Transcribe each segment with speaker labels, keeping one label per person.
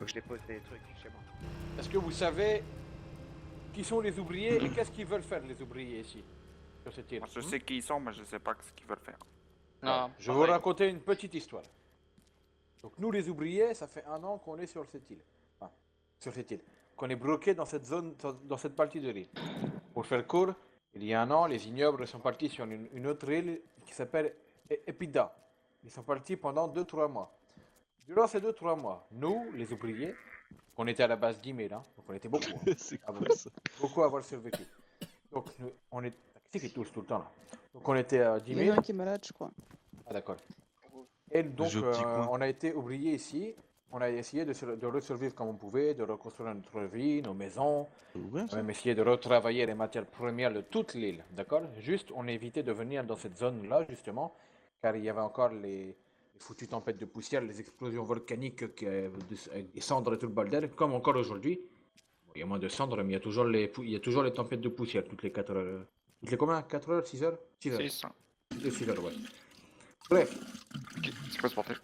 Speaker 1: Faut que je dépose des trucs chez moi.
Speaker 2: Est-ce que vous savez qui sont les ouvriers et qu'est-ce qu'ils veulent faire les ouvriers ici, sur cette île?
Speaker 3: Moi, je sais qui ils sont, mais je sais pas ce qu'ils veulent faire.
Speaker 4: Non,
Speaker 2: Je vais vous raconter une petite histoire. Donc nous les ouvriers, ça fait 1 an qu'on est sur cette île. Enfin, sur cette île. Qu'on est bloqué dans cette zone, dans cette partie de l'île. Pour faire court, il y a 1 an, les ignobles sont partis sur une autre île qui s'appelle Epida. Ils sont partis pendant 2-3 mois. Durant ces 2-3 mois, nous, les ouvriers, on était à la base 10 000, hein, donc on était beaucoup. Hein,
Speaker 5: C'est
Speaker 2: à
Speaker 5: cool
Speaker 2: avoir-
Speaker 5: ça.
Speaker 2: beaucoup à avoir survécu. Donc on est... Qui qui touche tout le temps là? Donc on était à 10
Speaker 6: Il y en
Speaker 2: 000.
Speaker 6: a un qui est malade, je crois.
Speaker 2: Ah d'accord. Et donc
Speaker 5: J'ai au petit coin.
Speaker 2: on a été ouvriers ici. On a essayé de survivre comme on pouvait, de reconstruire notre vie, nos maisons.
Speaker 5: Ouais,
Speaker 2: On a
Speaker 5: ça.
Speaker 2: même essayé de retravailler les matières premières de toute l'île, d'accord? Juste, on évitait de venir dans cette zone-là, justement, car il y avait encore les foutues tempêtes de poussière, les explosions volcaniques avec des cendres et tout le bordel, comme encore aujourd'hui. Bon, il y a moins de cendres, mais il y a toujours les tempêtes de poussière toutes les 4 heures. Toutes les combien? 4 heures? 6 heures? 6 heures.
Speaker 3: 6.
Speaker 2: Toutes les 6 heures, ouais. Bref.
Speaker 3: C'est quoi ce bordel?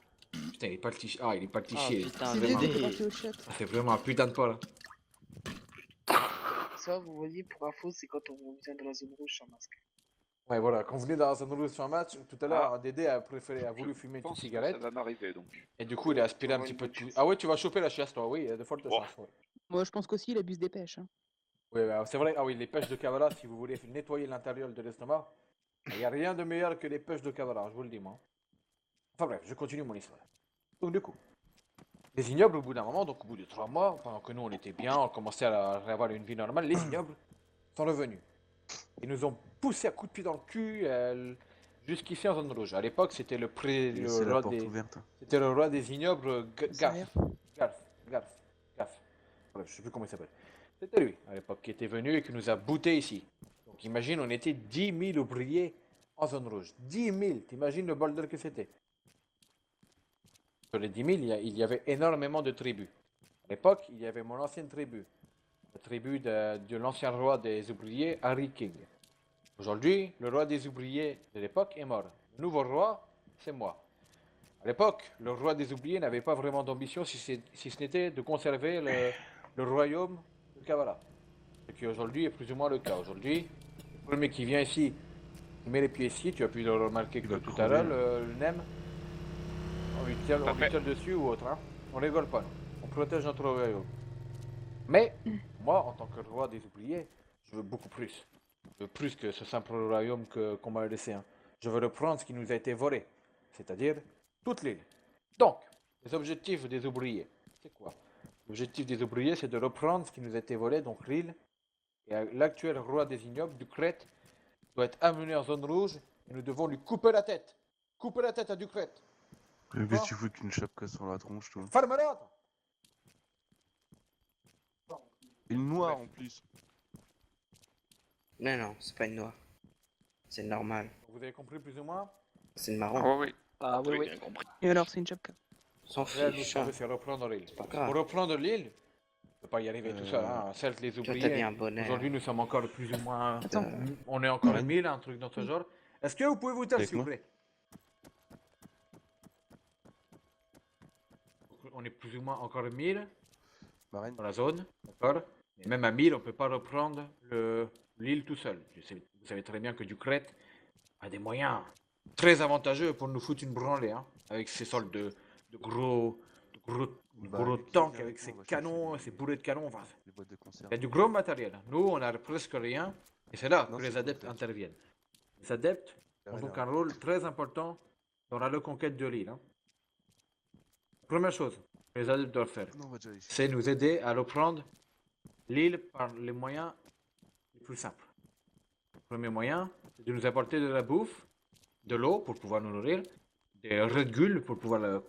Speaker 2: Putain, il est parti, il est parti
Speaker 4: Ah,
Speaker 2: chier.
Speaker 4: putain,
Speaker 6: C'est
Speaker 2: vraiment.
Speaker 6: lui qui est
Speaker 4: VD.
Speaker 6: parti au chat.
Speaker 2: C'est vraiment un putain de pas là.
Speaker 7: Ça, vous voyez, pour info, c'est quand on vient dans la zone rouge sans masque.
Speaker 2: Ouais, voilà, quand vous venez dans un rouge sur un match, tout à l'heure, Dédé a voulu fumer une
Speaker 8: Je pense
Speaker 2: petite
Speaker 8: que
Speaker 2: cigarette,
Speaker 8: ça va m'arriver donc.
Speaker 2: et du coup, il a aspiré un
Speaker 8: Faut
Speaker 2: petit
Speaker 8: avoir
Speaker 2: peu
Speaker 8: une
Speaker 2: de...
Speaker 8: bonne
Speaker 2: Ah ouais, tu vas choper la chasse, toi, oui, il y a de fortes
Speaker 8: Oh.
Speaker 2: chances, ouais.
Speaker 6: Moi, je pense qu'aussi, il abuse des pêches. Hein.
Speaker 2: Oui, c'est vrai, ah oui, les pêches de Cavalla, si vous voulez nettoyer l'intérieur de l'estomac, il n'y a rien de meilleur que les pêches de Cavalla, je vous le dis, moi. Enfin bref, je continue mon histoire. Donc du coup, les ignobles, au bout d'un moment, donc au bout de 3 mois, pendant que nous, on était bien, on commençait à avoir une vie normale, les ignobles sont revenus. Ils nous ont poussé à coups de pied dans le cul jusqu'ici en zone rouge. À l'époque, c'était
Speaker 5: C'est la porte ouverte.
Speaker 2: c'était le roi des ignobles,
Speaker 6: Ça a l'air.
Speaker 2: Garth. Bref, je sais plus comment il s'appelle. C'était lui, à l'époque, qui était venu et qui nous a bouté ici. Donc imagine, on était 10 000 ouvriers en zone rouge. 10 000, t'imagines le bordel que c'était. Sur les 10 000, il y avait énormément de tribus. À l'époque, il y avait mon ancienne tribu. La tribu de l'ancien roi des ouvriers, Harry King. Aujourd'hui, le roi des ouvriers de l'époque est mort. Le nouveau roi, c'est moi. À l'époque, le roi des oubliés n'avait pas vraiment d'ambition si ce n'était de conserver le royaume de Kavala. Ce qui aujourd'hui est plus ou moins le cas. Aujourd'hui, le premier qui vient ici, qui met les pieds ici, tu as pu le remarquer que
Speaker 5: va
Speaker 2: tout à l'heure,
Speaker 5: crever.
Speaker 2: le NEM, on lui tire dessus ou autre. Hein. On rigole pas, nous. On protège notre royaume. Mais, moi, en tant que roi des oubliés, je veux beaucoup plus. Je veux plus que ce simple royaume qu'on m'a laissé. Hein. Je veux reprendre ce qui nous a été volé. C'est-à-dire toute l'île. Donc, les objectifs des ouvriers, c'est quoi? L'objectif des ouvriers, c'est de reprendre ce qui nous a été volé, donc l'île. Et l'actuel roi des ignobles, Ducrète, doit être amené en zone rouge et nous devons lui couper la tête. Couper la tête à Ducrète.
Speaker 5: Mais qu'est-ce que tu fous qu'une chape sur la tronche, toi?
Speaker 2: Ferme-la!
Speaker 5: Une noire en plus.
Speaker 1: Non, c'est pas une noix. C'est normal.
Speaker 2: Vous avez compris plus ou moins?
Speaker 1: C'est une
Speaker 3: Ah
Speaker 1: marron.
Speaker 3: oui, oui.
Speaker 4: Ah oui, oui.
Speaker 8: bien compris.
Speaker 6: Et alors, c'est une chapka.
Speaker 1: On s'en
Speaker 2: Là, nous,
Speaker 1: fiche.
Speaker 2: ce qu'on veut, c'est reprendre l'île.
Speaker 1: pas grave.
Speaker 2: Pour reprendre l'île, on ne peut pas y arriver tout seul. Hein. Certes, les
Speaker 1: Toi, t'as mis
Speaker 2: ouvriers,
Speaker 1: un bonnet.
Speaker 2: aujourd'hui, nous sommes encore plus ou moins...
Speaker 6: Attends.
Speaker 2: On est encore
Speaker 5: Ouais.
Speaker 2: 1000, un truc dans ce genre. Est-ce que vous pouvez vous taire,
Speaker 5: Avec
Speaker 2: s'il vous
Speaker 5: moi
Speaker 2: plaît? On est plus ou moins encore 1000
Speaker 5: Ma reine.
Speaker 2: dans la zone, d'accord? Et même à 1000, on ne peut pas reprendre l'île tout seul. Vous savez très bien que Ducrète a des moyens très avantageux pour nous foutre une branlée, hein, avec ses sortes de gros
Speaker 5: Bah,
Speaker 2: gros
Speaker 5: Mickey,
Speaker 2: tanks
Speaker 5: viens
Speaker 2: avec
Speaker 5: avec
Speaker 2: ses
Speaker 5: moi, on va chercher
Speaker 2: canons,
Speaker 5: des-
Speaker 2: ses bourrées de canons. Enfin,
Speaker 5: Les boîtes de conserve.
Speaker 2: il y a du gros matériel. Nous, on a presque rien, et c'est là
Speaker 5: Non,
Speaker 2: que
Speaker 5: c'est
Speaker 2: les adeptes
Speaker 5: protège.
Speaker 2: interviennent. Les adeptes
Speaker 5: La
Speaker 2: ont
Speaker 5: reine,
Speaker 2: donc
Speaker 5: la
Speaker 2: un
Speaker 5: reine.
Speaker 2: rôle très important dans la reconquête de l'île. Hein. Première chose que les adeptes doivent faire,
Speaker 5: Non, on va déjà ici.
Speaker 2: c'est nous aider à reprendre l'île par les moyens les plus simples. Le premier moyen, c'est de nous apporter de la bouffe, de l'eau pour pouvoir nous nourrir, des régules pour pouvoir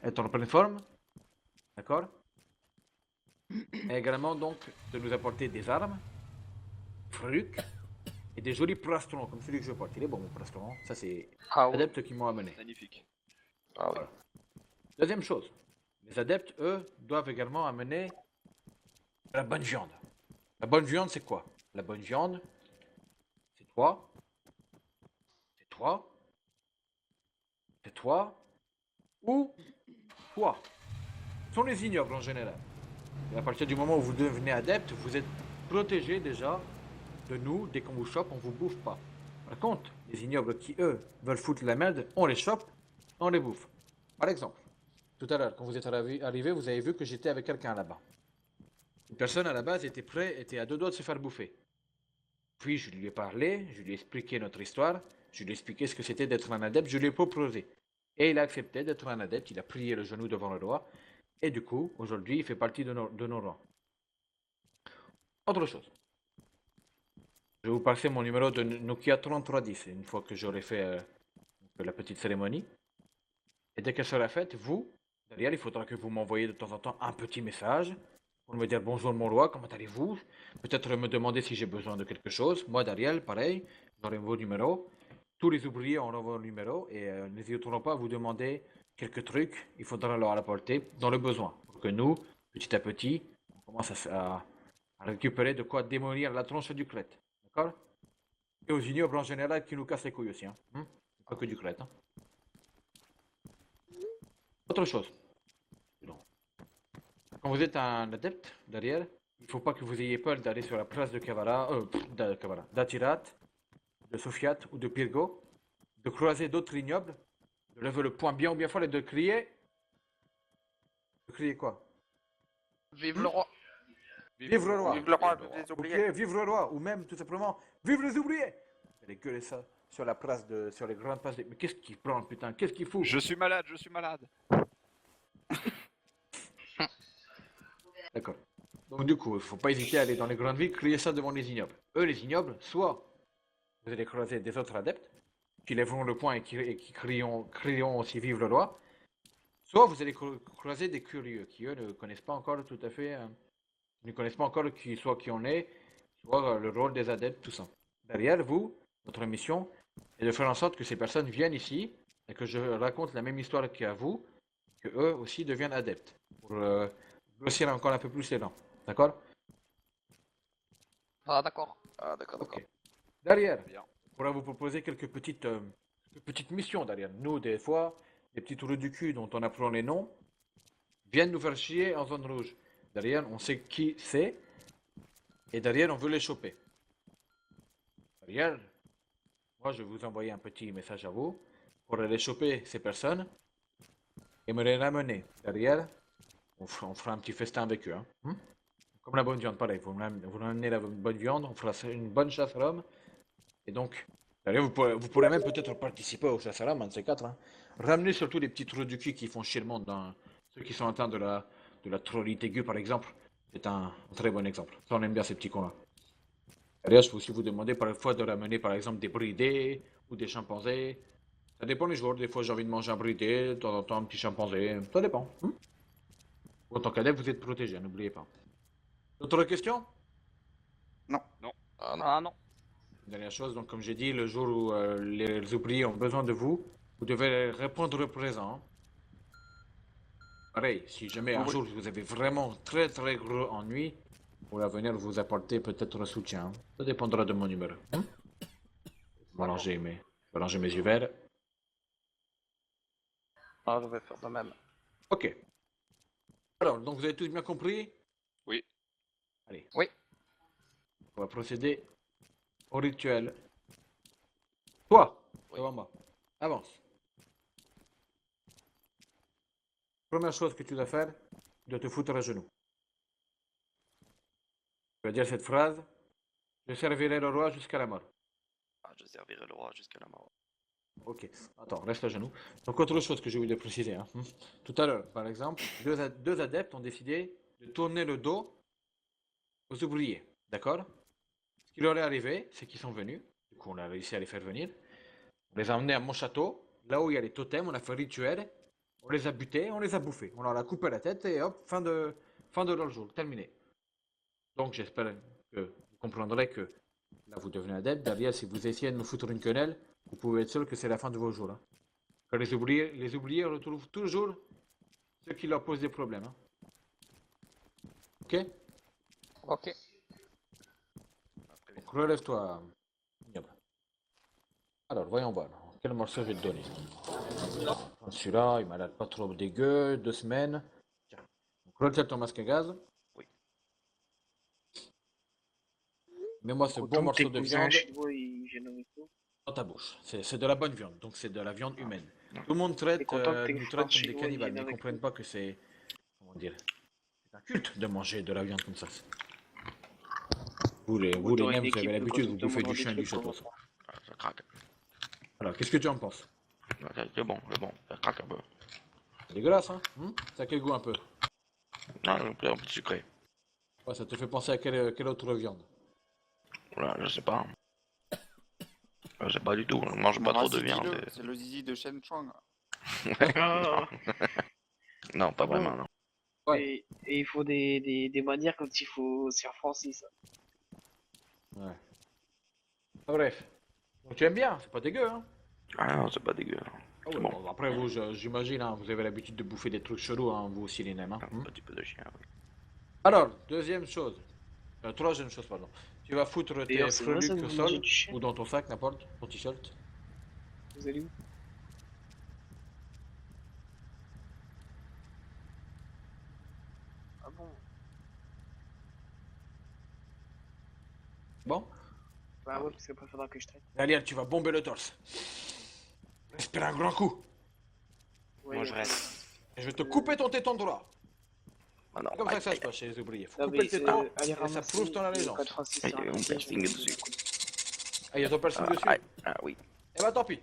Speaker 2: être en pleine forme, d'accord? Et également donc de nous apporter des armes, fruits et des jolis plastrons comme celui que je porte. Il est bon mon plastron, ça c'est
Speaker 4: Ah
Speaker 2: les
Speaker 4: oui.
Speaker 2: adeptes qui m'ont amené.
Speaker 8: Magnifique.
Speaker 3: Ah oui.
Speaker 2: Voilà. Deuxième chose, les adeptes, eux, doivent également amener la bonne viande. La bonne viande, c'est quoi? La bonne viande, c'est toi, c'est toi, c'est toi, ou toi. sont les ignobles en général. Et à partir du moment où vous devenez adepte, vous êtes protégé déjà de nous. Dès qu'on vous chope, on vous bouffe pas. Par contre, les ignobles qui, eux, veulent foutre la merde, on les chope, on les bouffe. Par exemple, tout à l'heure, quand vous êtes arrivé, vous avez vu que j'étais avec quelqu'un là-bas. Une personne à la base était à deux doigts de se faire bouffer. Puis je lui ai parlé, je lui ai expliqué notre histoire, je lui ai expliqué ce que c'était d'être un adepte, je lui ai proposé. Et il a accepté d'être un adepte, il a plié le genou devant le roi, et du coup, aujourd'hui, il fait partie de nos rangs. Autre chose. Je vais vous passer mon numéro de Nokia 3310, une fois que j'aurai fait la petite cérémonie. Et dès qu'elle sera faite, vous, derrière, il faudra que vous m'envoyiez de temps en temps un petit message pour me dire bonjour mon roi, comment allez-vous? Peut-être me demander si j'ai besoin de quelque chose. Moi, Dariel, pareil, j'aurai vos numéros. Tous les ouvriers auront vos numéros et n'hésiteront pas à vous demander quelques trucs. Il faudra leur apporter dans le besoin pour que nous, petit à petit, on commence à récupérer de quoi démolir la tronche du crête. D'accord? Et aux ignobles en général qui nous cassent les couilles aussi. Hein. Pas que du crête. Hein. Autre chose. Quand vous êtes un adepte derrière, il ne faut pas que vous ayez peur d'aller sur la place de d'Atirat, de Sofiat ou de Pirgo, de croiser d'autres ignobles, de lever le poing bien ou bien fort et de crier. De crier quoi?
Speaker 3: Vive le roi.
Speaker 2: Vive le roi.
Speaker 3: Vive le roi, vive les oubliés.
Speaker 2: Ok, vive le roi, ou même tout simplement, vive les ouvriers. Vous allez gueuler ça sur la place sur les grandes places. Mais qu'est-ce qu'il prend, putain? Qu'est-ce qu'il fout?
Speaker 3: Je suis malade, je suis malade.
Speaker 2: D'accord. Donc du coup, il ne faut pas hésiter à aller dans les grandes villes, crier ça devant les ignobles. Eux, les ignobles, soit vous allez croiser des autres adeptes qui lèveront le poing et qui crieront aussi vive le roi, soit vous allez croiser des curieux qui, eux, ne connaissent pas encore tout à fait, ne connaissent pas encore soit qui on est, soit le rôle des adeptes, tout ça. Derrière vous, votre mission est de faire en sorte que ces personnes viennent ici et que je raconte la même histoire qu'à vous, que eux aussi deviennent adeptes. Pour grossir encore un peu plus les rangs. D'accord?
Speaker 3: Ah d'accord. Ah d'accord, d'accord.
Speaker 2: Ok. Derrière,
Speaker 3: Bien.
Speaker 2: on pourra vous proposer quelques petites missions derrière. Nous, des fois, des petits trous du cul dont on apprend les noms viennent nous faire chier en zone rouge. Derrière, on sait qui c'est. Et derrière, on veut les choper. Derrière, moi, je vais vous envoyer un petit message à vous pour aller choper ces personnes et me les ramener. Derrière, on fera un petit festin avec eux. Hein. Comme la bonne viande, pareil. Vous ramenez la bonne viande, on fera une bonne chasse à l'homme. Et donc, derrière, vous pourrez même peut-être participer au chasse à l'homme, un de ces quatre. Hein. Ramenez surtout les petits trous du cul qui font chier le monde. Dans ceux qui sont atteints de la trollite aiguë, par exemple. C'est un très bon exemple. Ça, on aime bien ces petits cons-là. Derrière, je peux aussi vous demander parfois de ramener, par exemple, des bridés ou des chimpanzés. Ça dépend des jours. Des fois, j'ai envie de manger un bridé, de temps en temps, un petit chimpanzé. Ça dépend. En tant qu'adepte, vous êtes protégé, n'oubliez pas. D'autres questions?
Speaker 3: Non. Non. Ah non.
Speaker 2: Dernière chose, donc comme j'ai dit, le jour où les ouvriers ont besoin de vous, vous devez répondre présent. Pareil, si jamais un jour vous avez vraiment très très gros ennui, on va venir vous apporter peut-être un soutien. Ça dépendra de mon numéro. Je vais ranger mes yeux verts.
Speaker 3: Ah, je vais faire de même.
Speaker 2: Ok. Alors, donc vous avez tous bien compris?
Speaker 3: Oui.
Speaker 2: Allez.
Speaker 3: Oui.
Speaker 2: On va procéder au rituel. Toi, devant moi, avance. Première chose que tu dois faire, tu dois te foutre à genoux. Tu vas dire cette phrase. Je servirai le roi jusqu'à la mort.
Speaker 4: Ah, je servirai le roi jusqu'à la mort.
Speaker 2: Ok, attends, reste à genoux. Donc autre chose que j'ai oublié de préciser. Hein. Tout à l'heure, par exemple, deux adeptes ont décidé de tourner le dos aux ouvriers. D'accord? Ce qui leur est arrivé, c'est qu'ils sont venus. Du coup, on a réussi à les faire venir. On les a emmenés à mon château, là où il y a les totems, on a fait rituel. On les a butés, on les a bouffés. On leur a coupé la tête et hop, fin de leur jour, terminé. Donc j'espère que vous comprendrez que là vous devenez adepte. Derrière, si vous essayez de me foutre une quenelle, vous pouvez être sûr que c'est la fin de vos jours. Hein. Car les oubliés retrouvent toujours ceux qui leur posent des problèmes. Hein. Ok?
Speaker 3: Ok.
Speaker 2: Donc relève-toi. Alors, voyons voir. Quel morceau je vais te donner? Celui-là, il m'a l'air pas trop dégueu. 2 semaines. Tiens. Retire ton masque à gaz.
Speaker 4: Oui.
Speaker 2: Mets-moi ce bon
Speaker 7: Autant que tes
Speaker 2: morceau de
Speaker 7: cousins
Speaker 2: viande
Speaker 7: chinois, ils viennent avec nous.
Speaker 2: dans ta bouche. C'est de la bonne viande, donc c'est de la viande humaine.
Speaker 4: Ouais.
Speaker 2: Tout le monde
Speaker 7: T'es content que tes
Speaker 2: nous
Speaker 7: frères
Speaker 2: traite comme des
Speaker 7: chinois, ils
Speaker 2: cannibales,
Speaker 7: viennent
Speaker 2: mais ils
Speaker 7: avec
Speaker 2: comprennent
Speaker 7: nous.
Speaker 2: pas que c'est... Comment dire? C'est un culte de manger de la viande comme ça. Vous les
Speaker 7: Autant
Speaker 2: nains,
Speaker 7: une
Speaker 2: vous avez
Speaker 7: équipe que
Speaker 2: l'habitude,
Speaker 7: quand
Speaker 2: vous
Speaker 7: on te
Speaker 2: bouffez du
Speaker 7: demandera des
Speaker 2: chien et du
Speaker 7: trucs
Speaker 2: chat, de
Speaker 7: pour
Speaker 2: toute façon.
Speaker 4: Ça craque.
Speaker 2: Alors, qu'est-ce que tu en penses?
Speaker 4: C'est bon, c'est bon. Ça craque un peu.
Speaker 2: C'est dégueulasse, hein? Ça a quel goût un peu?
Speaker 4: Non, un peu sucré.
Speaker 2: Ouais, ça te fait penser à quelle autre viande?
Speaker 4: Voilà, je sais pas. Je sais pas du tout. Je mange pas trop de
Speaker 8: Vas-y,
Speaker 4: viande.
Speaker 8: dis-le, c'est le zizi de Shen Chuang.
Speaker 4: Non, pas
Speaker 7: Ah bon?
Speaker 4: vraiment, non.
Speaker 2: Ouais.
Speaker 7: Et il faut des manières quand il faut se faire francis, ça.
Speaker 2: Ouais. Ah, bref. Donc tu aimes bien, c'est pas dégueu, hein?
Speaker 4: Ah non, c'est pas dégueu.
Speaker 2: Ah ouais,
Speaker 4: Bon.
Speaker 2: bon, après vous, j'imagine, hein, vous avez l'habitude de bouffer des trucs chelous, hein, vous aussi les nems, hein.
Speaker 4: Un petit peu de chien, oui.
Speaker 2: Alors, deuxième chose. Troisième chose, pardon. Tu vas foutre tes
Speaker 7: D'ailleurs, c'est vrai ça
Speaker 2: freluques
Speaker 7: que
Speaker 2: au
Speaker 7: vous
Speaker 2: sol,
Speaker 7: mangez du chien?
Speaker 2: ou dans ton sac, n'importe, ton t-shirt.
Speaker 7: Vous allez où? Ah bon?
Speaker 2: Bon?
Speaker 7: Bah ouais, parce qu'après, faudra que je traite.
Speaker 2: Allez, tu vas bomber le torse. Respire un grand coup.
Speaker 7: Ouais,
Speaker 1: Moi, je
Speaker 7: après,
Speaker 1: reste.
Speaker 2: Et je vais te couper ton téton droit.
Speaker 4: Ah non,
Speaker 2: C'est comme ça que ça
Speaker 4: aïe,
Speaker 2: se passe chez les ouvriers. Faut
Speaker 7: Non,
Speaker 2: couper
Speaker 7: mais
Speaker 2: le téton,
Speaker 7: allez
Speaker 2: et ça
Speaker 7: ramasser
Speaker 2: prouve dans la
Speaker 7: le
Speaker 2: légende.
Speaker 7: code Francis,
Speaker 4: aïe,
Speaker 7: c'est un
Speaker 4: il y a un
Speaker 7: piège,
Speaker 4: piercing
Speaker 7: mais-
Speaker 4: dessus.
Speaker 2: Ah, il y a ton piercing dessus?
Speaker 4: Ah oui.
Speaker 2: Eh bah tant pis.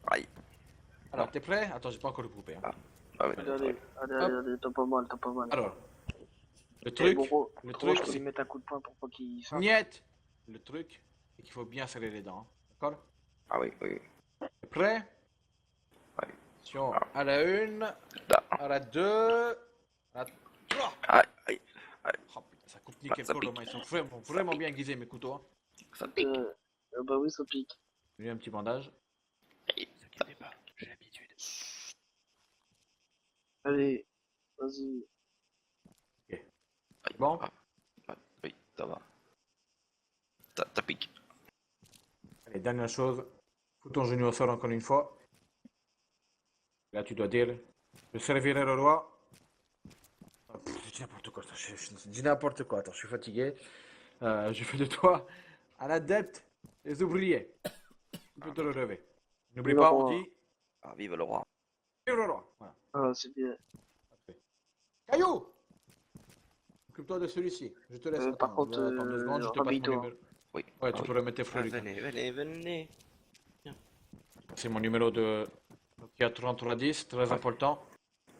Speaker 4: Aïe.
Speaker 2: Alors, t'es prêt? Attends, j'ai pas encore le coupé. Hein.
Speaker 4: Ah oui.
Speaker 7: Allez, t'as pas mal, t'as pas mal.
Speaker 2: Alors, le
Speaker 7: Eh,
Speaker 2: truc,
Speaker 7: Boro,
Speaker 2: le
Speaker 7: Boro,
Speaker 2: truc,
Speaker 7: je peux
Speaker 2: c'est...
Speaker 7: lui mettre un coup de poing pour pas qu'il sorte.
Speaker 2: Niet. Le truc, c'est qu'il faut bien serrer les dents. Hein. D'accord?
Speaker 4: Ah oui, oui.
Speaker 2: T'es prêt?
Speaker 4: Ouais.
Speaker 2: Attention,
Speaker 4: Ah.
Speaker 2: à la une,
Speaker 4: Là.
Speaker 2: à la deux, à la trois.
Speaker 4: Aïe, aïe.
Speaker 2: Oh putain, ça coupe nickel
Speaker 4: Ça
Speaker 2: pour
Speaker 4: pique.
Speaker 2: Romain. Ils sont vraiment bien aiguisés mes couteaux. Hein.
Speaker 4: Ça pique.
Speaker 7: Bah oui, ça pique.
Speaker 2: J'ai un petit bandage.
Speaker 4: Aïe.
Speaker 1: Pas, j'ai l'habitude.
Speaker 7: Allez, vas-y.
Speaker 4: Aïe.
Speaker 2: Bon.
Speaker 4: Ah, oui, ça va. Ça pique.
Speaker 2: Allez, dernière chose. Fous ton genou au sol encore une fois. Là, tu dois dire, je servirai le roi. Ah, je dis n'importe quoi. Attends, je dis n'importe quoi. Attends, je suis fatigué. Je fais de toi un adepte des ouvriers. Tu peux te relever. N'oublie
Speaker 7: Le
Speaker 2: pas,
Speaker 7: roi.
Speaker 2: on dit,
Speaker 4: Ah, vive le roi.
Speaker 2: vive le roi. Voilà.
Speaker 7: Ah, c'est bien.
Speaker 2: Parfait. Caillou! Occupe-toi de celui-ci. Je te laisse.
Speaker 7: Par
Speaker 2: Attends,
Speaker 7: contre,
Speaker 2: attends 2 secondes, je te passe mon
Speaker 7: rhabille-toi.
Speaker 2: numéro.
Speaker 4: Oui.
Speaker 2: Ouais,
Speaker 4: Ah
Speaker 2: tu
Speaker 4: oui.
Speaker 2: peux remettre tes
Speaker 1: Ah,
Speaker 2: fleurs.
Speaker 1: venez.
Speaker 2: C'est mon numéro de Nokia 3310, très important.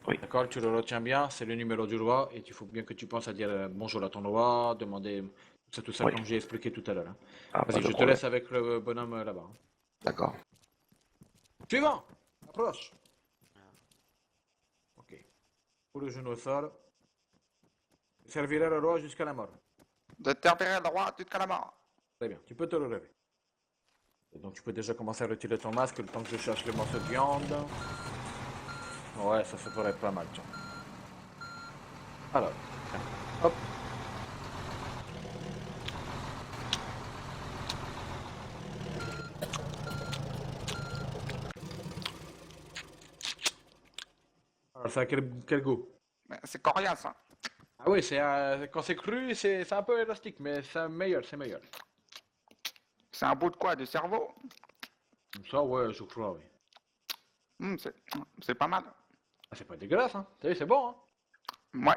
Speaker 4: Oui.
Speaker 2: D'accord, tu le retiens bien, c'est le numéro du roi et il faut bien que tu penses à dire bonjour à ton roi, demander tout ça
Speaker 4: Oui.
Speaker 2: comme j'ai expliqué tout à l'heure. Hein.
Speaker 4: Ah, pas
Speaker 2: Vas-y,
Speaker 4: de
Speaker 2: je te
Speaker 4: problème.
Speaker 2: laisse avec le bonhomme là-bas. Hein.
Speaker 4: D'accord.
Speaker 2: Suivant, approche. Ok. Pour le genou au sol. Je servirai le roi jusqu'à la mort.
Speaker 8: De terrer le roi jusqu'à la mort.
Speaker 2: Très bien, tu peux te relever. Et donc tu peux déjà commencer à retirer ton masque le temps que je cherche le morceau de viande. Ouais, ça se ferait pas mal, tiens. Alors, tiens, hop. Alors, ça a quel goût?
Speaker 8: Mais c'est coriace, hein.
Speaker 2: Ah oui, quand c'est cru, c'est un peu élastique, mais c'est meilleur, c'est meilleur.
Speaker 8: C'est un bout de quoi? De cerveau?
Speaker 2: Ça, ouais, je crois, oui.
Speaker 8: C'est pas mal.
Speaker 2: Ah, c'est pas dégueulasse, hein. T'as vu, c'est bon, hein.
Speaker 8: Ouais,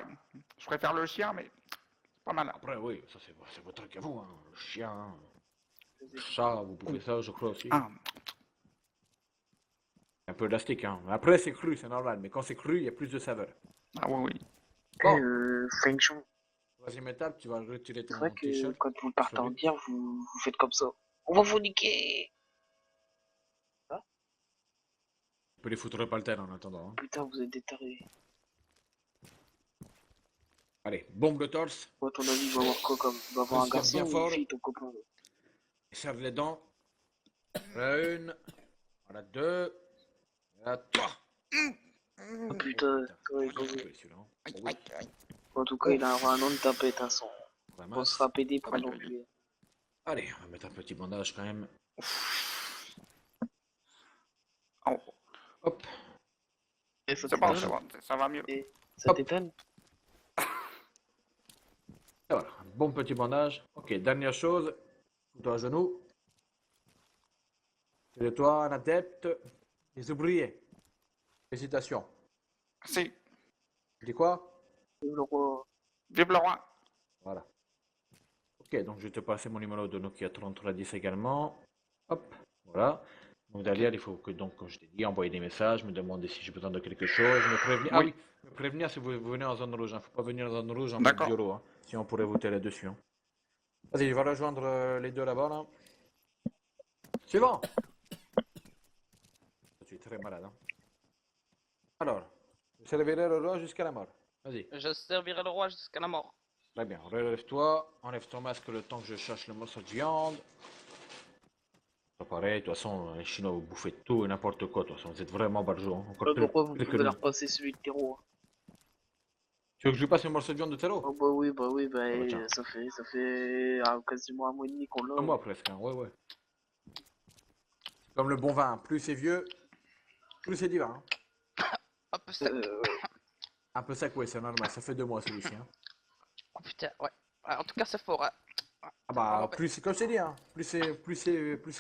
Speaker 8: je préfère le chien, mais c'est pas mal.
Speaker 2: Après, oui, ça c'est votre truc à vous, hein. Le chien, le chat, vous pouvez ça, je crois aussi.
Speaker 8: Ah,
Speaker 2: Un peu élastique, hein. Après, c'est cru, c'est normal, mais quand c'est cru, il y a plus de saveur.
Speaker 8: ah oui, oui.
Speaker 2: Bon.
Speaker 7: Feng Shui,
Speaker 2: Troisième étape, tu vas retirer
Speaker 7: c'est
Speaker 2: ton
Speaker 7: vrai que
Speaker 2: t-shirt.
Speaker 7: quand vous partez en
Speaker 2: Celui-
Speaker 7: guerre, vous faites comme ça. On va vous niquer!
Speaker 2: Tu peux les foutre par le terre en attendant. Hein.
Speaker 7: Putain, vous êtes des tarés.
Speaker 2: Allez, bombe le torse,
Speaker 7: À ton avis, il va avoir quoi comme. Il va avoir un
Speaker 2: Respire
Speaker 7: garçon
Speaker 2: bien
Speaker 7: ou
Speaker 2: fort.
Speaker 7: une fille, ton copain?
Speaker 2: serre les dents. La une, à la deux, à la trois.
Speaker 7: Oh putain, ouais,
Speaker 2: Faut
Speaker 7: vas-y.
Speaker 2: couper celui-là, hein.
Speaker 8: Aïe,
Speaker 2: Oh oui,
Speaker 8: aïe, aïe.
Speaker 7: En tout cas, il a un nom de tapette, hein, son.
Speaker 2: vraiment.
Speaker 7: On se fera péder pour
Speaker 2: Ah, bah,
Speaker 7: l'enculer.
Speaker 2: Allez, on va mettre un petit bandage quand même.
Speaker 8: Oh,
Speaker 2: Hop.
Speaker 7: Et ça
Speaker 8: c'est bon,
Speaker 7: t'étonne?
Speaker 8: ça va mieux.
Speaker 7: Ça
Speaker 2: Hop.
Speaker 7: t'étonne?
Speaker 2: bon petit bandage. Ok, dernière chose. Couteau à genoux. C'est de toi un adepte des ouvriers. Félicitations.
Speaker 8: Merci.
Speaker 2: Tu dis quoi?
Speaker 7: Le roi.
Speaker 8: Vive le roi.
Speaker 2: Voilà. Ok, donc je vais te passer mon numéro de Nokia 3310 également. Hop, voilà. Donc derrière, il faut que, donc, comme je t'ai dit, envoyer des messages, me demander si j'ai besoin de quelque chose, me prévenir. Ah
Speaker 8: Oui.
Speaker 2: oui, me prévenir si vous venez en zone rouge. Il ne faut pas venir en zone rouge en mode
Speaker 8: D'accord.
Speaker 2: bureau. Hein. Si on pourrait vous tirer dessus. Hein. Vas-y, je vais rejoindre les deux là-bas. Là. Suivant. Je suis très malade. Hein. Alors, je servirai le roi jusqu'à la mort. Vas-y.
Speaker 3: Je servirai le roi jusqu'à la mort.
Speaker 2: Très bien, relève-toi, enlève ton masque le temps que je cherche le morceau de viande. Pas pareil, de toute façon, les Chinois vous bouffez tout et n'importe quoi, de toute façon, vous êtes vraiment barjots. Hein. Encore plus,
Speaker 7: Pourquoi vous
Speaker 2: plus que
Speaker 7: pouvez
Speaker 2: nous.
Speaker 7: leur passer celui de terreau?
Speaker 2: Tu veux que je lui passe le morceau de viande de terreau?
Speaker 7: Oh bah oui,
Speaker 2: bah, tiens.
Speaker 7: ça fait quasiment un mois et demi qu'on l'a.
Speaker 2: Un mois presque, hein. Ouais. C'est comme le bon vin, plus c'est vieux, plus c'est divin. Hein.
Speaker 3: Un peu sec.
Speaker 2: Un peu sec, ouais, c'est normal, ça fait 2 mois celui-ci. Hein.
Speaker 3: Oh putain, ouais. En tout cas, c'est fort. Hein.
Speaker 2: Ah bah, plus c'est comme je t'ai dit, hein. plus c'est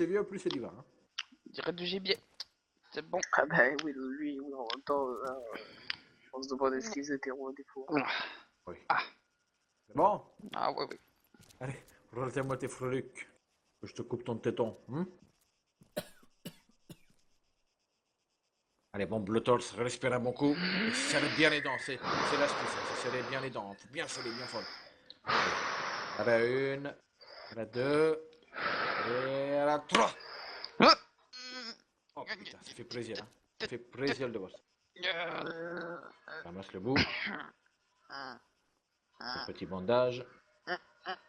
Speaker 2: vieux, plus c'est divin. Hein.
Speaker 3: On dirait du gibier. C'est bon.
Speaker 7: Ah bah oui, lui, oui, en même temps, on se demande ce qu'ils étaient rois des fois.
Speaker 2: Oui.
Speaker 3: Ah.
Speaker 2: C'est bon?
Speaker 3: Ah ouais, oui.
Speaker 2: Allez, retiens-moi tes freluques, que je te coupe ton téton. Allez, bon, bleu torse, respire un bon coup. Et serre bien les dents, c'est l'astuce, c'est serrer bien les dents. Faut bien serrer, bien fort. À la 1, à la 2, et à la 3. Oh putain, ça fait plaisir, hein. Ça fait plaisir de voir ça. Ramasse le bout. Un petit bandage.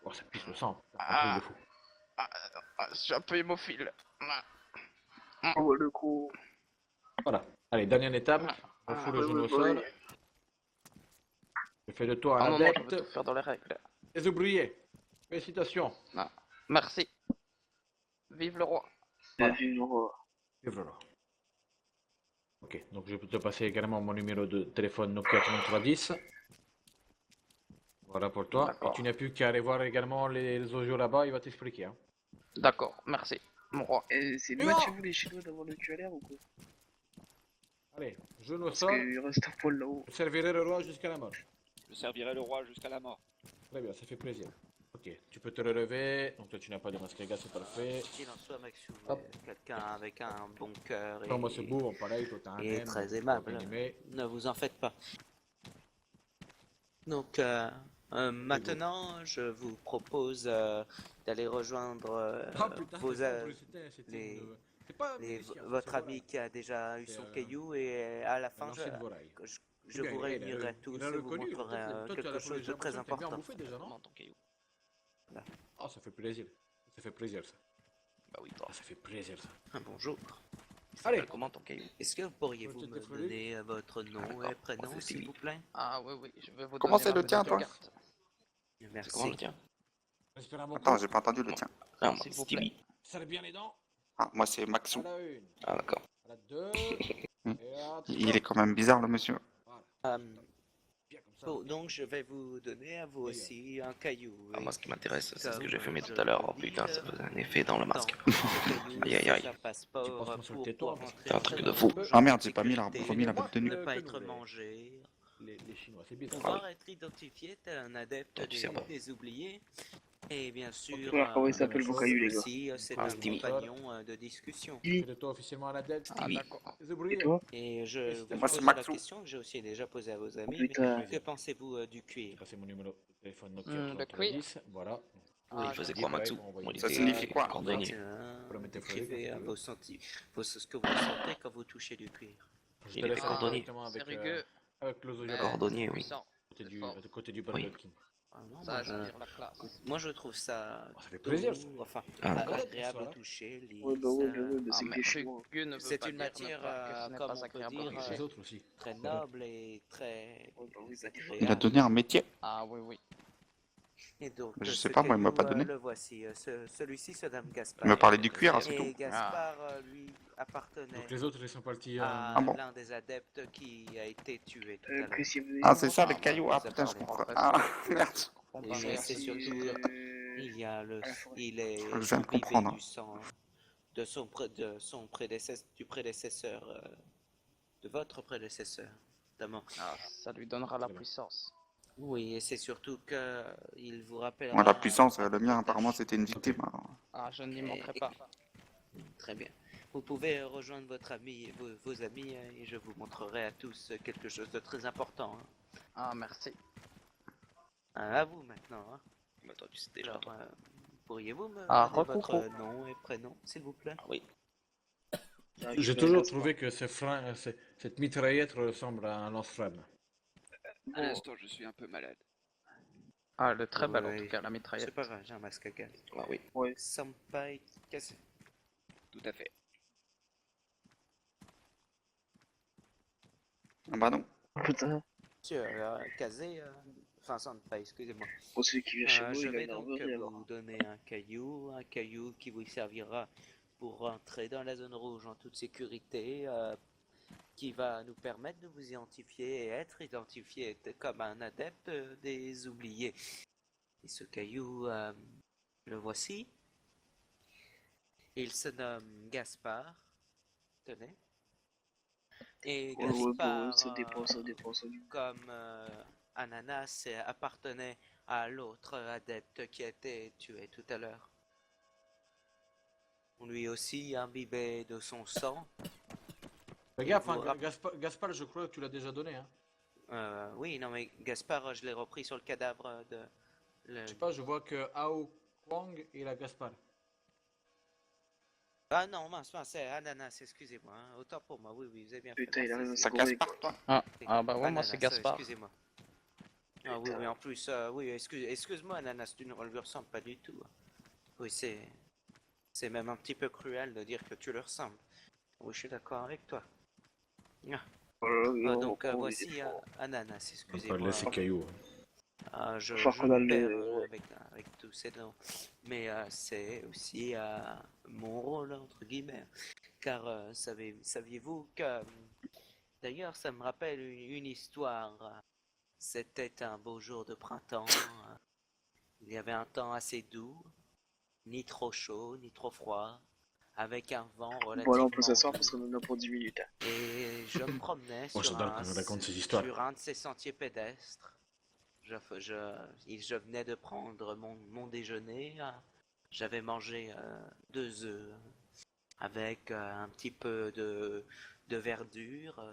Speaker 2: Oh, ça pisse le sang. Un truc de fou.
Speaker 3: Je suis un peu hémophile.
Speaker 7: Oh le coup.
Speaker 2: Voilà. Allez, dernière étape. On fout le genou au sol. Je fais de toi un
Speaker 3: Non, je veux
Speaker 2: adepte.
Speaker 3: tout faire dans les règles.
Speaker 2: Les ouvriers. Félicitations.
Speaker 3: Merci. Vive le roi.
Speaker 7: Vive le roi.
Speaker 2: Et voilà. Ok, donc je peux te passer également mon numéro de téléphone Nokia 3310. Voilà pour toi. Et
Speaker 3: D'accord.
Speaker 2: tu n'as plus qu'à aller voir également les ojos là-bas, il va t'expliquer. Hein.
Speaker 3: D'accord, merci. Mon roi.
Speaker 7: C'est
Speaker 2: Mais
Speaker 7: loin
Speaker 2: non
Speaker 7: de chez vous les Chinois d'avoir le cul à l'air ou quoi?
Speaker 2: Allez, genou au
Speaker 7: Parce
Speaker 2: sol.
Speaker 7: qu'il reste un poil là-haut.
Speaker 2: Je servirai le roi jusqu'à la mort.
Speaker 1: Je servirai le roi jusqu'à la mort.
Speaker 2: Très bien, ça fait plaisir. Ok, tu peux te relever. Donc toi tu n'as pas de masque, les gars, c'est parfait.
Speaker 9: Qu'il en soit, Maxou,
Speaker 2: Hop.
Speaker 9: quelqu'un avec un bon cœur
Speaker 2: Non, moi c'est beau, bon, pareil, toi t'as un
Speaker 9: et
Speaker 2: M,
Speaker 9: très
Speaker 2: faut
Speaker 9: aimable.
Speaker 2: pas minimer.
Speaker 9: Ne vous en faites pas. Donc, maintenant, je vous propose d'aller rejoindre
Speaker 2: Ah putain,
Speaker 9: vos,
Speaker 2: c'est ça, en plus, c'était
Speaker 9: les-
Speaker 2: une- c'est pas
Speaker 9: les-
Speaker 2: musicien,
Speaker 9: votre
Speaker 2: c'est
Speaker 9: ami
Speaker 2: volaille.
Speaker 9: qui a déjà eu
Speaker 2: C'est,
Speaker 9: son caillou et à la fin,
Speaker 2: Un ancien de volaille.
Speaker 9: je
Speaker 2: Bien,
Speaker 9: vous
Speaker 2: il a-
Speaker 9: réunirai
Speaker 2: il
Speaker 9: tous
Speaker 2: a
Speaker 9: et vous
Speaker 2: reconnu,
Speaker 9: montrerai
Speaker 2: toi, tu as
Speaker 9: quelque
Speaker 2: la
Speaker 9: chose de
Speaker 2: l'impression
Speaker 9: très
Speaker 2: que t'aimes bien
Speaker 9: important.
Speaker 2: bouffer déjà, non?
Speaker 3: Dans ton caillou.
Speaker 2: Ah, ça fait plaisir. Ça fait plaisir ça.
Speaker 3: Bah oui,
Speaker 2: Ah, ça fait plaisir ça.
Speaker 9: Un bonjour.
Speaker 2: Allez.
Speaker 3: Allez, comment ton caillou?
Speaker 9: Est-ce que pourriez-vous
Speaker 2: Peut-être
Speaker 9: me
Speaker 2: être lui.
Speaker 9: donner votre nom et
Speaker 3: D'accord.
Speaker 9: prénom,
Speaker 3: C'est
Speaker 9: s'il
Speaker 3: lui.
Speaker 9: vous plaît?
Speaker 3: Ah oui, oui, je vais vous
Speaker 8: Comment
Speaker 3: donner
Speaker 8: c'est
Speaker 3: ma
Speaker 8: le tien,
Speaker 3: petite
Speaker 8: toi?
Speaker 3: carte.
Speaker 9: Merci.
Speaker 3: Comment le tien?
Speaker 2: Respire un bon
Speaker 8: Attends,
Speaker 2: coup.
Speaker 8: j'ai pas entendu le tien.
Speaker 3: Ah, s'il vous plaît.
Speaker 2: Serre bien les dents.
Speaker 8: Ah, moi c'est
Speaker 2: À
Speaker 8: Maxou.
Speaker 2: la 1,
Speaker 3: Ah d'accord.
Speaker 2: à la 2,
Speaker 8: Hmm.
Speaker 2: et à la 3.
Speaker 8: Il est quand même bizarre le monsieur.
Speaker 2: Voilà. Bien comme ça.
Speaker 9: Bon, donc je vais vous donner à vous
Speaker 2: Oui,
Speaker 9: aussi un caillou.
Speaker 3: Ah,
Speaker 9: Et
Speaker 3: moi, ce qui m'intéresse, c'est ce que j'ai
Speaker 9: comme
Speaker 3: fumé
Speaker 9: je
Speaker 3: tout à l'heure.
Speaker 9: le
Speaker 3: Oh putain,
Speaker 9: dis,
Speaker 3: ça faisait un effet dans le masque.
Speaker 9: le caillou,
Speaker 3: Aïe, aïe,
Speaker 9: c'est
Speaker 3: aïe.
Speaker 9: un passeport
Speaker 2: Tu passes sur le
Speaker 9: pour
Speaker 2: téton,
Speaker 9: rentrer
Speaker 3: c'est un
Speaker 9: en
Speaker 3: truc
Speaker 9: zone
Speaker 3: de fou.
Speaker 9: rouge,
Speaker 8: Ah merde, j'ai
Speaker 9: en
Speaker 8: pas mis
Speaker 9: sécurité,
Speaker 8: remis la boîte de nuit.
Speaker 9: ne pas
Speaker 2: que
Speaker 9: être
Speaker 2: nous, les-
Speaker 9: mangé,
Speaker 2: Les Chinois, c'est bizarre.
Speaker 9: pouvoir être identifié tel un adepte
Speaker 3: Ah, tu sais pas.
Speaker 9: des oubliés. Et bien sûr,
Speaker 7: Alors, comment il s'appelle vos cailloux, les gars?
Speaker 9: aussi, c'est
Speaker 3: Ah,
Speaker 9: un
Speaker 3: Stevie.
Speaker 9: compagnon de discussion.
Speaker 2: C'est de toi officiellement un adepte.
Speaker 3: Ah
Speaker 8: Oui.
Speaker 3: d'accord.
Speaker 2: Les
Speaker 7: Et
Speaker 2: ouvriers.
Speaker 7: toi?
Speaker 9: Et je vous
Speaker 8: Moi, c'est
Speaker 9: pose la
Speaker 8: Maxou.
Speaker 9: question que j'ai aussi déjà posée à vos
Speaker 7: Oh
Speaker 9: amis, mais
Speaker 7: putain.
Speaker 9: que pensez-vous du
Speaker 2: J'ai
Speaker 9: cuir?
Speaker 2: passé mon numéro de téléphone Nokia
Speaker 3: Le
Speaker 2: 3310. Voilà.
Speaker 3: Il faisait quoi,
Speaker 2: pareil,
Speaker 3: Maxou?
Speaker 2: pour envoyer
Speaker 3: Moi, il
Speaker 8: Ça
Speaker 3: était
Speaker 8: signifie quoi?
Speaker 3: cordonnier.
Speaker 9: Tiens,
Speaker 2: Pour le mettre frais,
Speaker 9: écrivez
Speaker 2: comme tu
Speaker 9: vos sentis, ce que vous ressentez quand vous touchez du cuir.
Speaker 2: Je
Speaker 3: Il
Speaker 2: te
Speaker 3: était
Speaker 2: laisse
Speaker 3: cordonnier.
Speaker 2: directement
Speaker 3: C'est
Speaker 2: avec,
Speaker 3: rugueux,
Speaker 2: avec l'ozo
Speaker 3: mais
Speaker 2: Cordonnier.
Speaker 3: c'est
Speaker 8: Cordonnier, oui.
Speaker 3: puissant.
Speaker 2: De côté du
Speaker 3: Oui.
Speaker 2: Burger King.
Speaker 9: Ah non,
Speaker 3: Ça attire la classe.
Speaker 9: moi je trouve ça
Speaker 2: Oh, ça fait plaisir ça.
Speaker 9: doux, enfin
Speaker 3: Ah,
Speaker 2: d'accord.
Speaker 9: agréable
Speaker 2: Ça,
Speaker 9: au toucher, lisse.
Speaker 7: Ouais, bah ouais, mais
Speaker 3: Ah,
Speaker 7: c'est que
Speaker 3: mais
Speaker 7: des Chinois.
Speaker 3: rugueux ne veut
Speaker 9: C'est
Speaker 3: pas
Speaker 9: une
Speaker 3: dire
Speaker 9: matière,
Speaker 3: ne pas que ce n'est
Speaker 9: comme
Speaker 3: pas
Speaker 9: on peut
Speaker 3: agréable à
Speaker 9: dire,
Speaker 3: toucher.
Speaker 2: Les autres aussi.
Speaker 9: très noble et très
Speaker 7: Ouais, bah oui, ça
Speaker 9: agréable.
Speaker 8: Il a donné un métier.
Speaker 3: Ah oui, oui.
Speaker 9: Et donc,
Speaker 8: Je
Speaker 9: ce
Speaker 8: sais pas, moi, il m'a pas
Speaker 9: caillou,
Speaker 8: donné.
Speaker 9: le voici, celui-ci se nomme Gaspard.
Speaker 8: Il m'a parlé du cuir, hein, c'est
Speaker 9: Et
Speaker 8: tout.
Speaker 9: Gaspard, lui, appartenait
Speaker 2: Donc les autres ils sont partis.
Speaker 9: à
Speaker 8: Ah bon.
Speaker 9: l'un des adeptes qui a été tué tout à l'heure.
Speaker 7: Que si vous
Speaker 8: Ah, c'est ça le
Speaker 3: Ah,
Speaker 8: caillou.
Speaker 3: bah,
Speaker 8: Ah
Speaker 3: vous
Speaker 8: putain,
Speaker 3: êtes
Speaker 8: je
Speaker 3: pas
Speaker 8: comprends.
Speaker 3: très
Speaker 8: Ah
Speaker 3: sûr.
Speaker 8: merde, je
Speaker 3: Et c'est surtout que il y a il est
Speaker 8: Je viens de
Speaker 3: imbibé
Speaker 8: comprendre.
Speaker 3: du sang de son prédécesseur, du prédécesseur, de votre prédécesseur, notamment.
Speaker 10: Ah, ça lui donnera la puissance.
Speaker 3: Oui, et c'est surtout que il vous
Speaker 8: Moi,
Speaker 3: rappellera.
Speaker 8: la puissance,
Speaker 3: votre
Speaker 8: le mien,
Speaker 3: tâche.
Speaker 8: apparemment, c'était une victime. Alors.
Speaker 10: Ah, je n'y manquerai
Speaker 3: Et-
Speaker 10: pas.
Speaker 3: Très bien. Vous pouvez rejoindre votre ami, vos amis, et je vous montrerai à tous quelque chose de très important. Hein.
Speaker 10: Ah, merci.
Speaker 3: À vous maintenant. Hein.
Speaker 4: Bah, toi, tu sais déjà.
Speaker 3: Alors,
Speaker 4: toi.
Speaker 3: pourriez-vous me
Speaker 10: Ah,
Speaker 3: donner votre
Speaker 10: recoucou.
Speaker 3: nom et prénom, s'il vous plaît?
Speaker 4: Ah oui.
Speaker 2: J'ai toujours trouvé que cette mitraillette ressemble à un lance-flamme.
Speaker 1: À l'instant, je suis un peu malade.
Speaker 10: Ah, elle est très belle en
Speaker 3: Oui,
Speaker 10: tout cas, la mitraillette.
Speaker 3: C'est pas grave, j'ai un masque à gaz.
Speaker 4: Ah oui.
Speaker 3: Senpai Kase.
Speaker 1: Tout à fait.
Speaker 8: Ah bah non.
Speaker 7: Putain,
Speaker 3: Monsieur Kase, enfin Senpai, excusez-moi.
Speaker 7: pour celui qui vient chez nous,
Speaker 3: Je
Speaker 7: il a
Speaker 3: vais
Speaker 7: une
Speaker 3: donc
Speaker 7: armerie alors.
Speaker 3: vous donner un caillou qui vous servira pour rentrer dans la zone rouge en toute sécurité, qui va nous permettre de vous identifier et être identifié comme un adepte des oubliés. Et ce caillou, le voici. Il se nomme Gaspard. Tenez. Et
Speaker 7: Ouais, ouais,
Speaker 3: Gaspard,
Speaker 7: ça dépend, ça dépend, ça dépend.
Speaker 3: comme Ananas appartenait à l'autre adepte qui a été tué tout à l'heure. Lui aussi imbibé de son sang.
Speaker 2: Fais gaffe, hein,
Speaker 3: Vous
Speaker 2: Gaspard, je crois que tu l'as déjà donné. Hein.
Speaker 3: Oui, non mais Gaspard, je l'ai repris sur le cadavre de...
Speaker 2: Je sais pas, je vois que Ao Kwang et la Gaspard.
Speaker 3: Ah non, mince, c'est Ananas, excusez-moi. Hein. Autant pour moi, oui, vous avez bien
Speaker 7: Putain,
Speaker 3: fait.
Speaker 7: il arrive à
Speaker 8: Ça
Speaker 7: se
Speaker 8: casse
Speaker 7: courir,
Speaker 8: par
Speaker 7: quoi.
Speaker 8: toi.
Speaker 10: Ah bah ouais, moi
Speaker 3: Ananas,
Speaker 10: c'est Gaspard.
Speaker 3: excusez-moi. Ah oui, en plus, oui, excuse-moi, Ananas, tu ne lui ressembles pas du tout. Oui, c'est même un petit peu cruel de dire que tu lui ressembles. Oui, je suis d'accord avec toi.
Speaker 7: Oh là là, oui, on
Speaker 3: Donc,
Speaker 7: reprend,
Speaker 3: voici
Speaker 7: il est fort.
Speaker 3: Ananas,
Speaker 2: On va
Speaker 3: excusez-moi.
Speaker 2: laisser caillou.
Speaker 3: Je
Speaker 7: Faut qu'on a
Speaker 3: me perds
Speaker 7: le-
Speaker 3: avec tous ces noms. Mais c'est aussi mon rôle, entre guillemets. Car saviez-vous que... D'ailleurs, ça me rappelle une histoire. C'était un beau jour de printemps. Il y avait un temps assez doux, ni trop chaud, ni trop froid, avec un vent
Speaker 7: Bon, là, on peut
Speaker 3: relativement
Speaker 7: s'asseoir
Speaker 3: doux.
Speaker 7: parce qu'on en a pour 10 minutes. Hein.
Speaker 3: Et je me promenais
Speaker 2: Moi,
Speaker 3: sur
Speaker 2: j'adore quand on raconte ces histoires.
Speaker 3: sur un de ces sentiers pédestres. Je venais de prendre mon déjeuner. J'avais mangé 2 œufs avec un petit peu de verdure.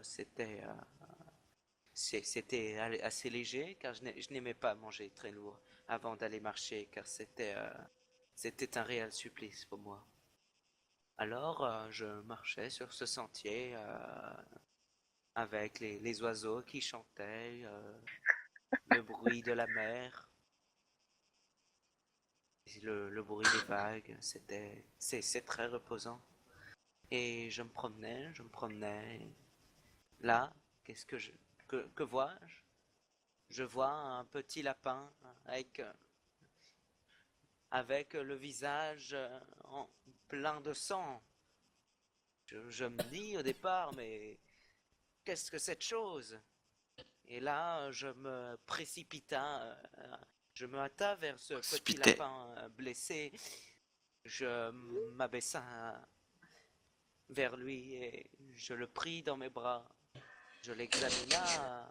Speaker 3: C'était assez léger car je n'aimais pas manger très lourd avant d'aller marcher car c'était un réel supplice pour moi. Alors je marchais sur ce sentier avec les oiseaux qui chantaient, le bruit de la mer, le bruit des vagues, c'est très reposant. Et je me promenais. Là, qu'est-ce que vois-je? Je vois un petit lapin avec le visage plein de sang. Je me dis au départ, mais qu'est-ce que cette chose? Et là, je me précipita, je me hâta vers ce petit
Speaker 8: Spité.
Speaker 3: lapin blessé. Je m'abaissa vers lui et je le pris dans mes bras. Je l'examina.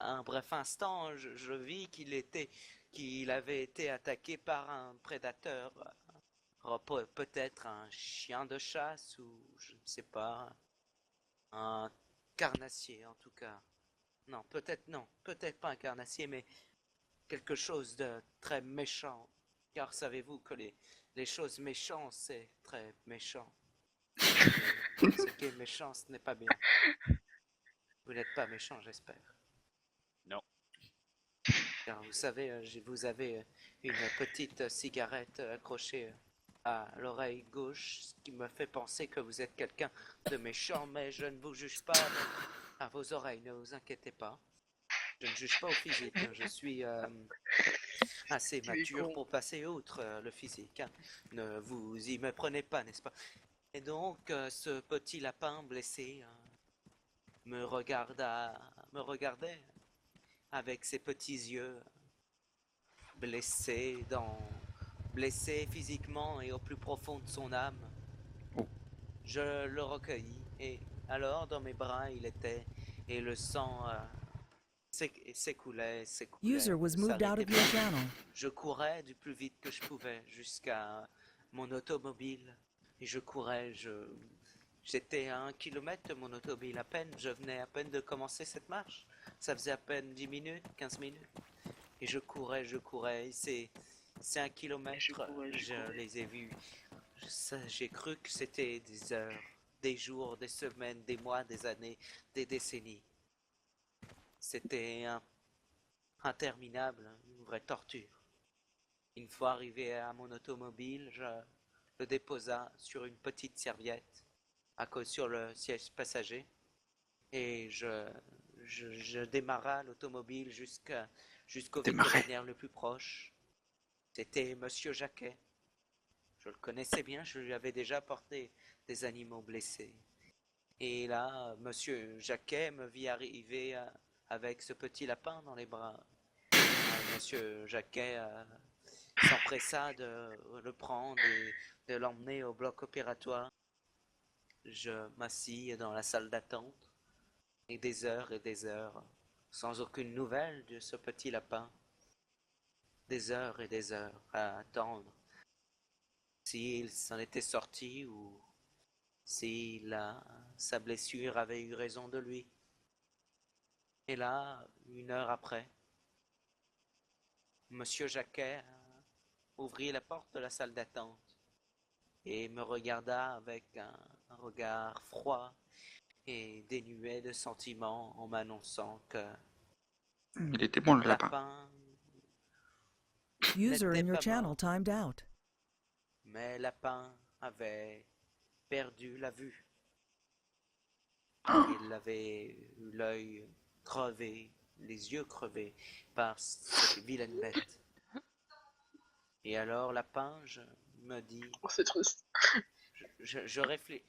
Speaker 3: À un bref instant, je vis qu'il avait été attaqué par un prédateur. Peut-être un chien de chasse ou je ne sais pas, un carnassier en tout cas. Non, peut-être pas un carnassier, mais quelque chose de très méchant. Car savez-vous que les choses méchantes, c'est très méchant. Et ce qui est méchant, ce n'est pas bien. Vous n'êtes pas méchant, j'espère.
Speaker 1: Non.
Speaker 3: Car vous savez, vous avez une petite cigarette accrochée à l'oreille gauche, ce qui me fait penser que vous êtes quelqu'un de méchant, mais je ne vous juge pas à vos oreilles, ne vous inquiétez pas. Je ne juge pas au physique, hein. Je suis assez mature pour passer outre le physique. Hein. Ne vous y méprenez pas, n'est-ce pas? Et donc, ce petit lapin blessé me regardait avec ses petits yeux blessé blessé physiquement et au plus profond de son âme.
Speaker 8: Oh.
Speaker 3: Je le recueillis et alors dans mes bras il était et le sang s'écoulait.
Speaker 11: User was moved out of your channel.
Speaker 3: Je courais du plus vite que je pouvais jusqu'à mon automobile et je courais. J'étais à 1 kilomètre de mon automobile à peine. Je venais à peine de commencer cette marche. Ça faisait à peine 10 minutes, 15 minutes. Et je courais. C'est 1 kilomètre. Je les ai vus. J'ai cru que c'était des heures, des jours, des semaines, des mois, des années, des décennies. C'était interminable, une vraie torture. Une fois arrivé à mon automobile, je le déposa sur une petite serviette sur le siège passager et je démarra l'automobile jusqu'au vétérinaire le plus proche. C'était Monsieur Jacquet. Je le connaissais bien, je lui avais déjà porté des animaux blessés. Et là, Monsieur Jacquet me vit arriver avec ce petit lapin dans les bras. Monsieur Jacquet s'empressa de le prendre et de l'emmener au bloc opératoire. Je m'assis dans la salle d'attente et des heures sans aucune nouvelle de ce petit lapin. Des heures et des heures à attendre s'il s'en était sorti ou si sa blessure avait eu raison de lui. Et là, 1 heure après, Monsieur Jacquet ouvrit la porte de la salle d'attente et me regarda avec un regard froid et dénué de sentiments en m'annonçant que
Speaker 8: Il était bon le lapin.
Speaker 11: User in
Speaker 3: n'était
Speaker 11: your
Speaker 3: pas
Speaker 11: channel
Speaker 3: mort.
Speaker 11: timed out.
Speaker 3: Mais Lapin avait perdu la vue. Il avait eu l'œil crevé, les yeux crevés par cette vilaine bête. Et alors Lapin me dit...
Speaker 7: Oh, c'est triste.
Speaker 3: Je réfléchis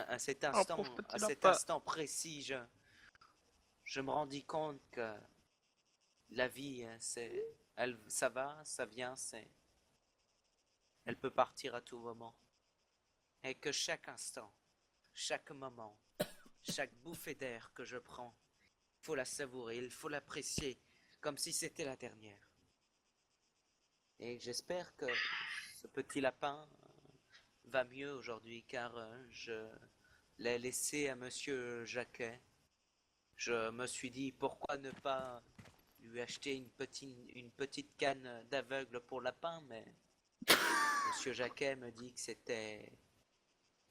Speaker 3: à cet
Speaker 10: Oh,
Speaker 3: instant,
Speaker 10: pauvre petit
Speaker 3: à cet
Speaker 10: lapin.
Speaker 3: instant précis, je me rendis compte que la vie, ça va, ça vient, elle peut partir à tout moment. Et que chaque instant, chaque moment, chaque bouffée d'air que je prends, il faut la savourer, il faut l'apprécier, comme si c'était la dernière. Et j'espère que ce petit lapin va mieux aujourd'hui, car je l'ai laissé à Monsieur Jacquet. Je me suis dit, pourquoi ne pas lui acheter une petite canne d'aveugle pour lapin, mais Monsieur Jacquet me dit que c'était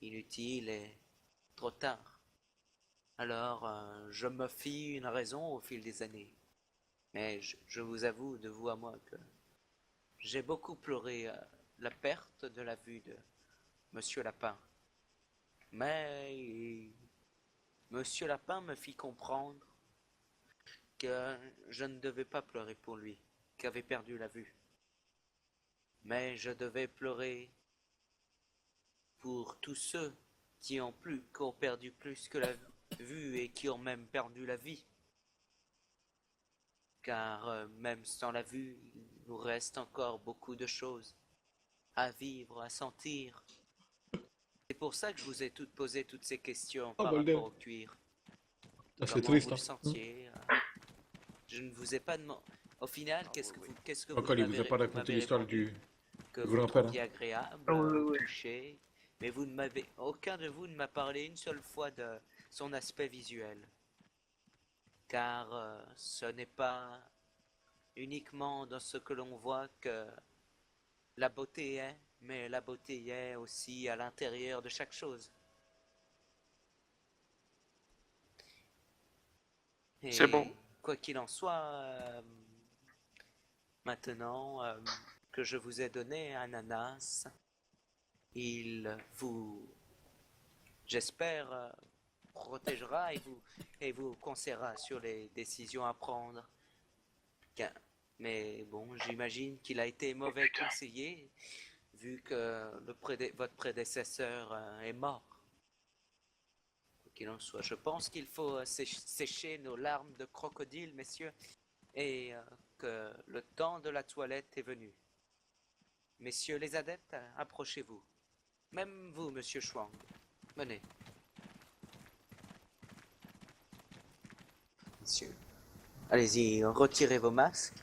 Speaker 3: inutile et trop tard. Alors, je me fis une raison au fil des années. Mais je vous avoue, de vous à moi, que j'ai beaucoup pleuré la perte de la vue de Monsieur Lapin. Mais Monsieur Lapin me fit comprendre que je ne devais pas pleurer pour lui, qui avait perdu la vue. Mais je devais pleurer pour tous ceux qui ont perdu plus que la vue et qui ont même perdu la vie. Car même sans la vue, il nous reste encore beaucoup de choses à vivre, à sentir. C'est pour ça que je vous ai posé toutes ces questions par rapport au cuir.
Speaker 12: C'est
Speaker 3: Comment
Speaker 12: triste.
Speaker 3: vous le sentiez Je ne vous ai pas demandé. Au final, qu'est-ce que vous
Speaker 12: Encore, il vous
Speaker 3: m'avez
Speaker 12: a pas raconté
Speaker 3: m'avez
Speaker 12: l'histoire
Speaker 3: répondu que
Speaker 12: du
Speaker 3: vous
Speaker 12: grand-père.
Speaker 3: trouviez agréable,
Speaker 7: Ah oui.
Speaker 3: touché, mais vous ne m'avez aucun de vous ne m'a parlé une seule fois de son aspect visuel. Car ce n'est pas uniquement dans ce que l'on voit que la beauté est, mais la beauté est aussi à l'intérieur de chaque chose. Et
Speaker 8: C'est bon.
Speaker 3: quoi qu'il en soit, maintenant que je vous ai donné Ananas, il vous, j'espère, protégera et vous conseillera sur les décisions à prendre. Mais bon, j'imagine qu'il a été mauvais conseiller, vu que votre prédécesseur est mort. Quoi qu'il en soit, je pense qu'il faut sécher nos larmes de crocodile, messieurs, et que le temps de la toilette est venu. Messieurs les adeptes, approchez-vous. Même vous, monsieur Chuang. Venez. Messieurs. Allez-y, retirez vos masques.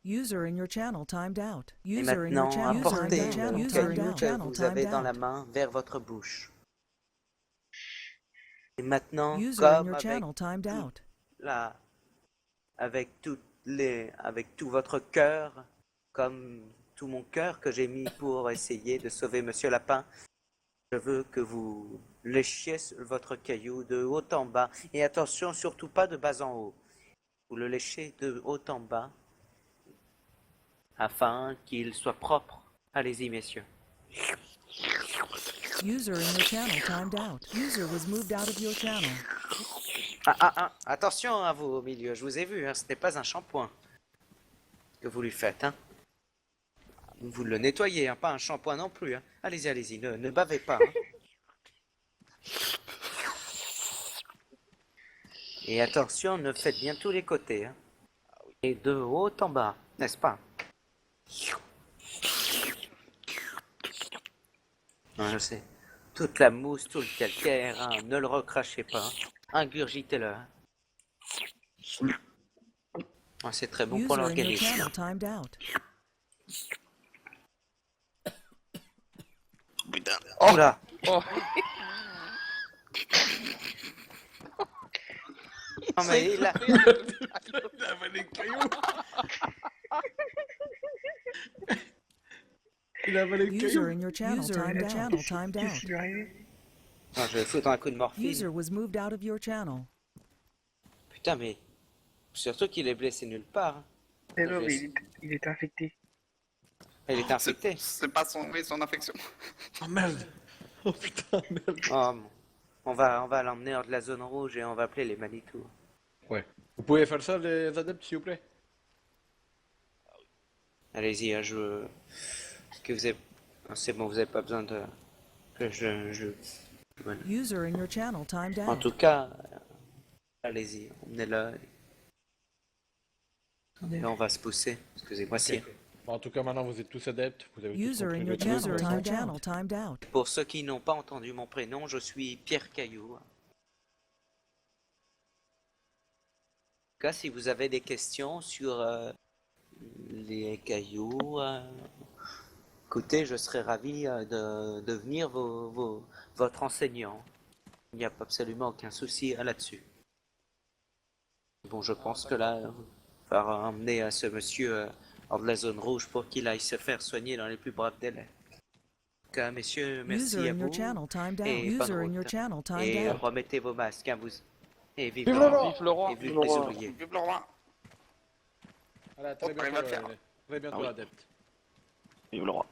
Speaker 11: User in your channel timed out.
Speaker 3: Et
Speaker 11: User in your
Speaker 3: maintenant,
Speaker 11: channel
Speaker 3: apportez
Speaker 11: timed out.
Speaker 3: le
Speaker 11: User in
Speaker 3: caillou
Speaker 11: your
Speaker 3: que
Speaker 11: channel
Speaker 3: vous avez
Speaker 11: timed
Speaker 3: dans la
Speaker 11: out.
Speaker 3: main vers votre bouche. Et maintenant,
Speaker 11: User in
Speaker 3: comme
Speaker 11: your
Speaker 3: avec
Speaker 11: channel timed out.
Speaker 3: la, avec tout votre cœur, comme tout mon cœur que j'ai mis pour essayer de sauver Monsieur Lapin, je veux que vous léchiez votre caillou de haut en bas. Et attention, surtout pas de bas en haut. Vous le léchez de haut en bas, afin qu'il soit propre. Allez-y, messieurs.
Speaker 11: User in your channel timed out. User was moved out of your channel.
Speaker 3: Attention à vous au milieu, je vous ai vu, hein, ce n'est pas un shampoing que vous lui faites. Hein. Vous le nettoyez, hein, pas un shampoing non plus. Hein. Allez-y, allez-y, ne bavez pas. Hein. Et attention, ne faites bien tous les côtés. Hein. Et de haut en bas, n'est-ce pas? Non, je sais. Toute la mousse, tout le calcaire, hein, ne le recrachez pas. Hein. Ingurgitez-le. Hein. Ah, c'est très bon pour
Speaker 11: User in your
Speaker 3: l'organisme.
Speaker 11: channel timed out.
Speaker 4: Putain.
Speaker 3: Oh là!
Speaker 10: Oh,
Speaker 3: Non mais il a...
Speaker 4: Il avait les cailloux.
Speaker 2: Il avait les
Speaker 11: User in your channel timed out.
Speaker 3: Non, je vais foutre un coup de morphine.
Speaker 11: User was moved out of your channel.
Speaker 3: Putain mais... Surtout qu'il est blessé nulle part. Hein.
Speaker 7: Mais non, mais il est infecté.
Speaker 3: Il est infecté.
Speaker 8: C'est pas son infection.
Speaker 2: Oh merde. Oh putain, merde.
Speaker 3: Oh, bon. On va l'emmener hors de la zone rouge et on va appeler les Manitou.
Speaker 2: Ouais. Vous pouvez faire ça, les adeptes, s'il vous plaît?
Speaker 3: Allez-y, hein, je veux... Que vous avez... Ah, c'est bon, vous avez pas besoin de... Que je... Voilà.
Speaker 11: User in your channel timed
Speaker 3: En
Speaker 11: out.
Speaker 3: tout cas... Allez-y, emmenez-le. Et on va se pousser. Excusez-moi, si.
Speaker 2: Bon, en tout cas, maintenant, vous êtes tous adeptes. Vous avez tous
Speaker 11: User
Speaker 2: compris
Speaker 11: in
Speaker 2: le
Speaker 11: your
Speaker 2: truc.
Speaker 11: channel timed out.
Speaker 3: Pour ceux qui n'ont pas entendu mon prénom, je suis Pierre Caillou. En tout cas, si vous avez des questions sur les cailloux, écoutez, je serais ravi de devenir votre enseignant. Il n'y a absolument aucun souci là-dessus. Bon, je pense que là, il va emmener ce monsieur hors de la zone rouge pour qu'il aille se faire soigner dans les plus brefs délais. Donc, messieurs, merci
Speaker 11: User
Speaker 3: à
Speaker 11: in your
Speaker 3: vous.
Speaker 11: channel timed out.
Speaker 3: Et bonne
Speaker 11: User in your
Speaker 3: route.
Speaker 11: channel timed
Speaker 3: Et
Speaker 11: out.
Speaker 3: remettez vos masques, hein, vous. Et vive
Speaker 2: Vive
Speaker 3: le
Speaker 2: le
Speaker 3: roi.
Speaker 2: roi.
Speaker 10: vive le roi.
Speaker 3: Et vive
Speaker 7: Vive le
Speaker 3: les
Speaker 7: roi.
Speaker 3: ouvriers.
Speaker 8: Vive le roi.
Speaker 2: Voilà, très
Speaker 8: Oh,
Speaker 2: bientôt,
Speaker 8: il va le faire.
Speaker 2: très bientôt,
Speaker 4: Ah oui.
Speaker 2: adeptes.
Speaker 4: Vive le roi.